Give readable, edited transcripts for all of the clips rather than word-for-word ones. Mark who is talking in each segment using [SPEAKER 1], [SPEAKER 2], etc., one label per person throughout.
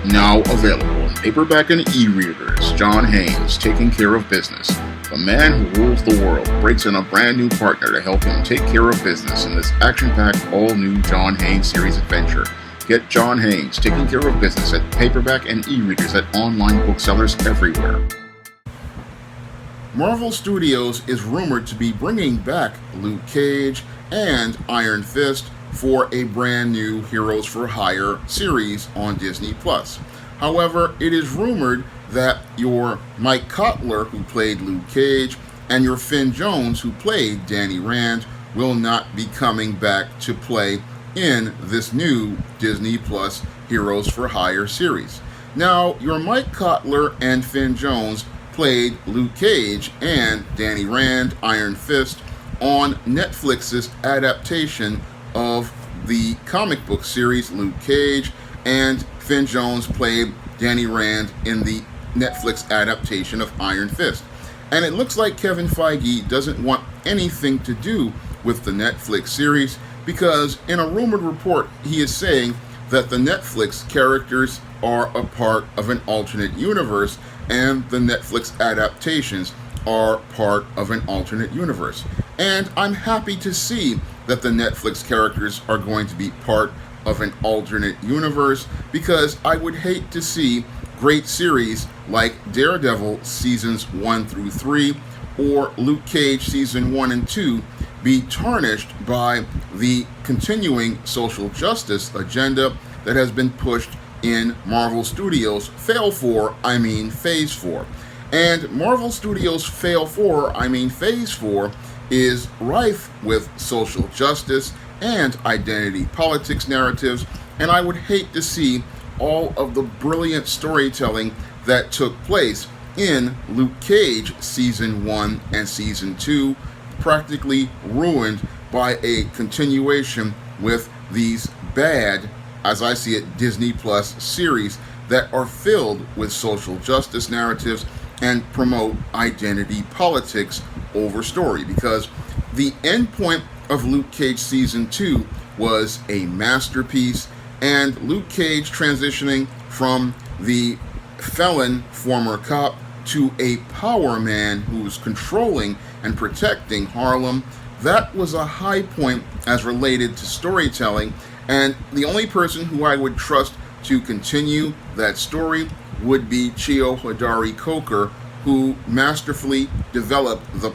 [SPEAKER 1] Now available in paperback and e-readers, John Haynes, Taking Care of Business. The man who rules the world breaks in a brand new partner to help him take care of business in this action-packed, all-new John Haynes series adventure. Get John Haynes, Taking Care of Business at paperback and e-readers at online booksellers everywhere. Marvel Studios is rumored to be bringing back Luke Cage and Iron Fist for a brand new Heroes for Hire series on Disney+. However, it is rumored that your Mike Cotler, who played Luke Cage, and your Finn Jones, who played Danny Rand, will not be coming back to play in this new Disney+ Heroes for Hire series. Now, your Mike Cotler and Finn Jones played Luke Cage and Danny Rand, Iron Fist, on Netflix's adaptation of the comic book series Luke Cage, and Finn Jones played Danny Rand in the Netflix adaptation of Iron Fist. And it looks like Kevin Feige doesn't want anything to do with the Netflix series, because in a rumored report he is saying that the Netflix characters are a part of an alternate universe and the Netflix adaptations are part of an alternate universe. And I'm happy to see that the Netflix characters are going to be part of an alternate universe, because I would hate to see great series like Daredevil seasons 1 through 3 or Luke Cage season 1 and 2 be tarnished by the continuing social justice agenda that has been pushed in Marvel Studios' Phase 4. And Marvel Studios' Phase 4 is rife with social justice and identity politics narratives, and I would hate to see all of the brilliant storytelling that took place in Luke Cage Season 1 and Season 2 practically ruined by a continuation with these bad, as I see it, Disney Plus series that are filled with social justice narratives and promote identity politics over story. Because the end point of Luke Cage Season 2 was a masterpiece, and Luke Cage transitioning from the felon former cop to a power man who's controlling and protecting Harlem, that was a high point as related to storytelling, and the only person who I would trust to continue that story would be Cheo Hodari Coker, who masterfully developed the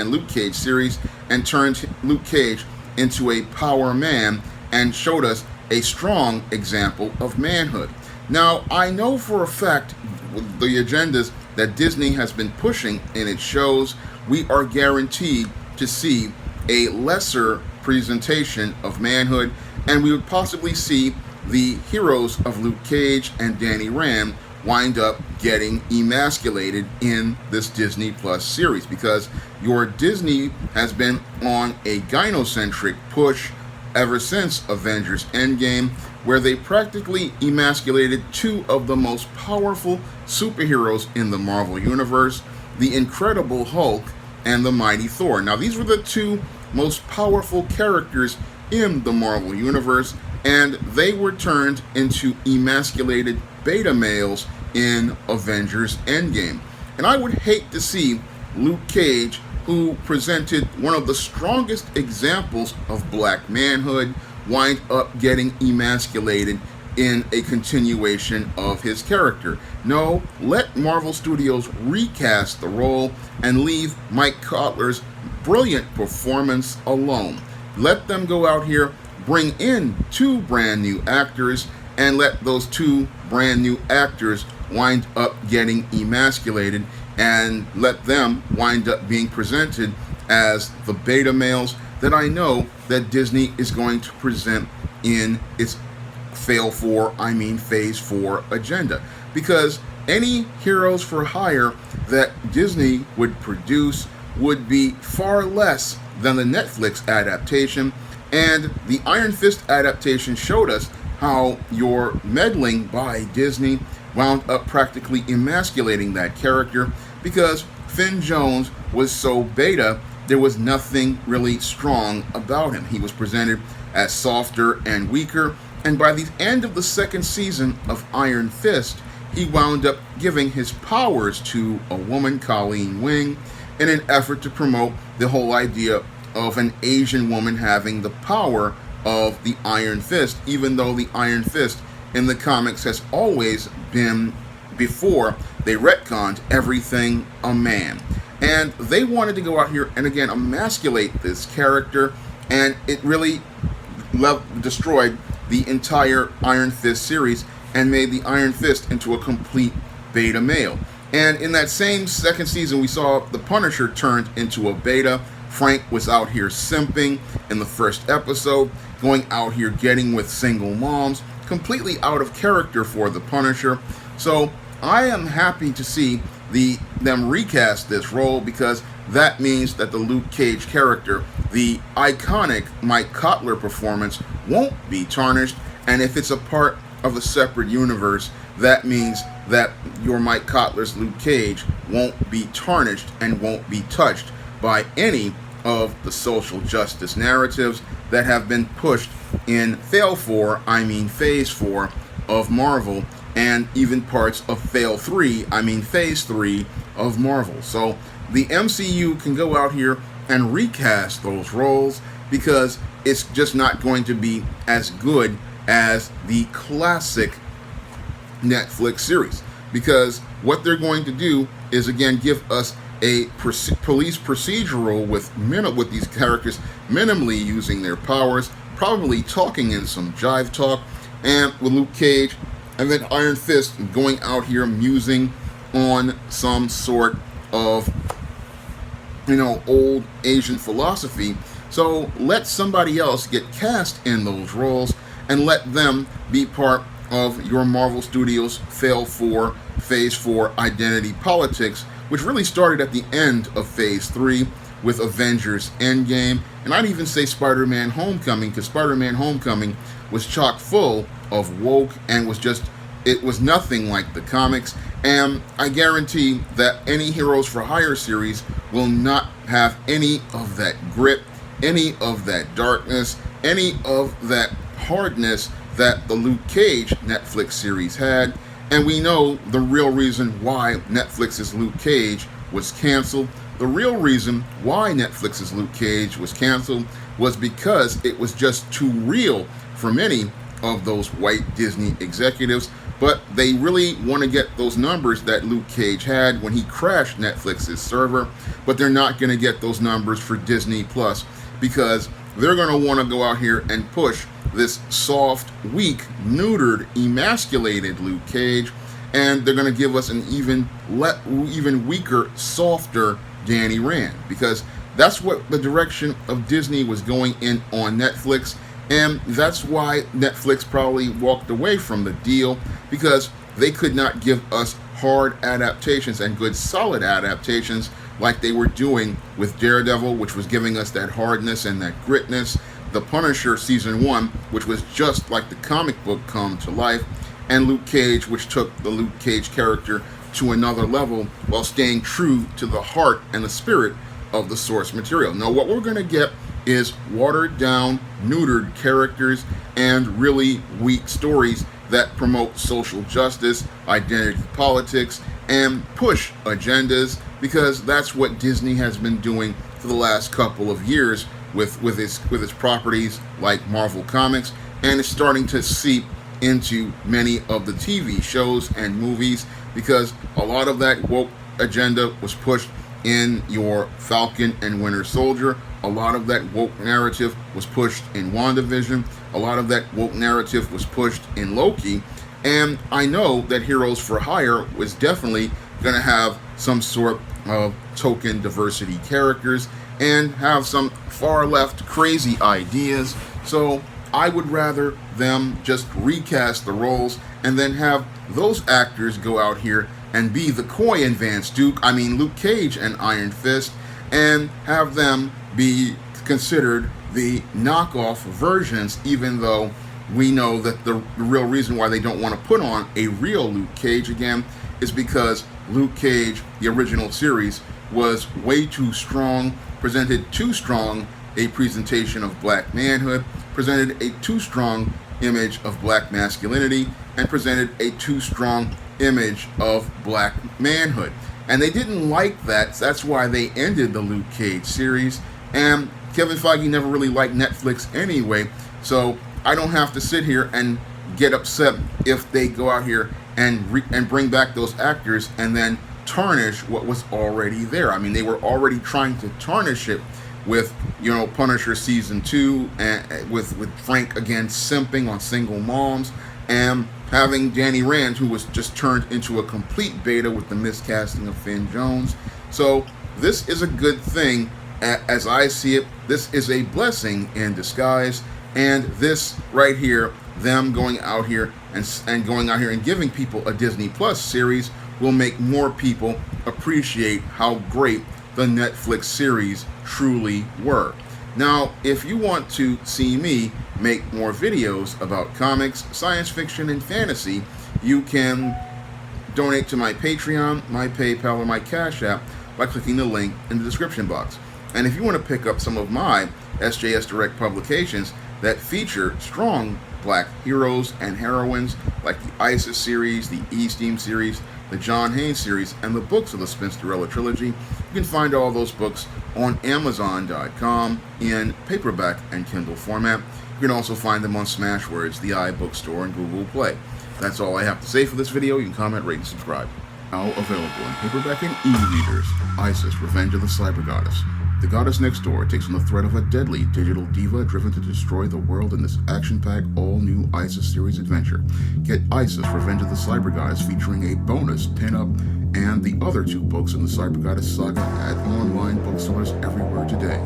[SPEAKER 1] Luke Cage series, and turned Luke Cage into a power man and showed us a strong example of manhood. Now, I know for a fact with the agendas that Disney has been pushing in its shows, we are guaranteed to see a lesser presentation of manhood, and we would possibly see the heroes of Luke Cage and Danny Rand wind up getting emasculated in this Disney Plus series, because your Disney has been on a gynocentric push ever since Avengers Endgame, where they practically emasculated two of the most powerful superheroes in the Marvel Universe, the Incredible Hulk and the Mighty Thor. Now, these were the two most powerful characters in the Marvel Universe, and they were turned into emasculated beta males in Avengers Endgame. And I would hate to see Luke Cage, who presented one of the strongest examples of black manhood, wind up getting emasculated in a continuation of his character. No, let Marvel Studios recast the role and leave Mike Cotler's brilliant performance alone. Let them go out here, bring in two brand new actors, and let those two brand new actors wind up getting emasculated, and let them wind up being presented as the beta males that I know that Disney is going to present in its Phase 4 agenda. Because any Heroes for Hire that Disney would produce would be far less than the Netflix adaptation, and the Iron Fist adaptation showed us how your meddling by Disney wound up practically emasculating that character, because Finn Jones was so beta, there was nothing really strong about him. He was presented as softer and weaker, And by the end of the second season of Iron Fist, he wound up giving his powers to a woman, Colleen Wing, in an effort to promote the whole idea of an Asian woman having the power of the Iron Fist, even though the Iron Fist in the comics has always been, before they retconned, everything a man. And they wanted to go out here and again emasculate this character, and it really destroyed the entire Iron Fist series and made the Iron Fist into a complete beta male. And in that same second season, we saw the Punisher turned into a beta. Frank was out here simping in the first episode, going out here getting with single moms, completely out of character for the Punisher. So I am happy to see them recast this role, because that means that the Luke Cage character, the iconic Mike Cotler performance, won't be tarnished. And if it's a part of a separate universe, that means that your Mike Cotler's Luke Cage won't be tarnished and won't be touched by any of the social justice narratives that have been pushed in Phase 4 of Marvel, and even parts of Phase 3 of Marvel. So the MCU can go out here and recast those roles, because it's just not going to be as good as the classic Netflix series. Because what they're going to do is again give us a police procedural with these characters minimally using their powers, probably talking in some jive talk, and with Luke Cage and then Iron Fist going out here musing on some sort of old Asian philosophy. So let somebody else get cast in those roles and let them be part of your Marvel Studios Phase 4 identity politics, which really started at the end of Phase 3 with Avengers Endgame, and I'd even say Spider-Man Homecoming, because Spider-Man Homecoming was chock full of woke and it was nothing like the comics. And I guarantee that any Heroes for Hire series will not have any of that grit, any of that darkness, any of that hardness that the Luke Cage Netflix series had. And we know the real reason why Netflix's Luke Cage was canceled. The real reason why Netflix's Luke Cage was canceled was because it was just too real for many of those white Disney executives. But they really want to get those numbers that Luke Cage had when he crashed Netflix's server. But they're not going to get those numbers for Disney Plus, because they're going to want to go out here and push this soft, weak, neutered, emasculated Luke Cage, and they're going to give us an even weaker, softer Danny Rand, because that's what the direction of Disney was going in on Netflix, and that's why Netflix probably walked away from the deal, because they could not give us hard adaptations and good solid adaptations like they were doing with Daredevil, which was giving us that hardness and that gritness, The Punisher Season 1, which was just like the comic book come to life, and Luke Cage, which took the Luke Cage character to another level while staying true to the heart and the spirit of the source material. Now, what we're going to get is watered down, neutered characters and really weak stories that promote social justice, identity politics, and push agendas, because that's what Disney has been doing for the last couple of years with its properties like Marvel Comics, and it's starting to seep into many of the TV shows and movies, because a lot of that woke agenda was pushed in your Falcon and Winter Soldier. A lot of that woke narrative was pushed in WandaVision. A lot of that woke narrative was pushed in Loki. And I know that Heroes for Hire was definitely going to have some sort of token diversity characters and have some far left crazy ideas. So I would rather them just recast the roles and then have those actors go out here and be the Coy and Luke Cage and Iron Fist, and have them be considered the knockoff versions, even though we know that the real reason why they don't want to put on a real Luke Cage again is because Luke Cage, the original series, was way too strong, presented too strong a presentation of black manhood, presented a too strong image of black masculinity and presented a too strong image of black manhood. And they didn't like that. So that's why they ended the Luke Cage series. And Kevin Feige never really liked Netflix anyway. So I don't have to sit here and get upset if they go out here and bring back those actors and then tarnish what was already there. I mean, they were already trying to tarnish it with, you know, Punisher season 2, and with Frank again simping on single moms, and having Danny Rand, who was just turned into a complete beta with the miscasting of Finn Jones. So this is a good thing. As I see it, this is a blessing in disguise. And this right here, them going out here and giving people a Disney Plus series, will make more people appreciate how great the Netflix series truly were. Now, if you want to see me make more videos about comics, science fiction, and fantasy, you can donate to my Patreon, my PayPal, or my Cash App by clicking the link in the description box. And if you want to pick up some of my SJS Direct publications that feature strong black heroes and heroines like the ISIS series, the E-Steam series, the John Haynes series, and the books of the Spinsterella trilogy, you can find all those books on Amazon.com in paperback and Kindle format. You can also find them on Smashwords, the iBookstore, and Google Play. That's all I have to say for this video. You can comment, rate, and subscribe. Now available in paperback and e-readers, ISIS, Revenge of the Cyber Goddess. The goddess next door takes on the threat of a deadly digital diva driven to destroy the world in this action-packed, all-new ISIS series adventure. Get ISIS, Revenge of the Cyber Goddess, featuring a bonus pin-up and the other 2 books in the Cyber Goddess saga at online bookstores everywhere today.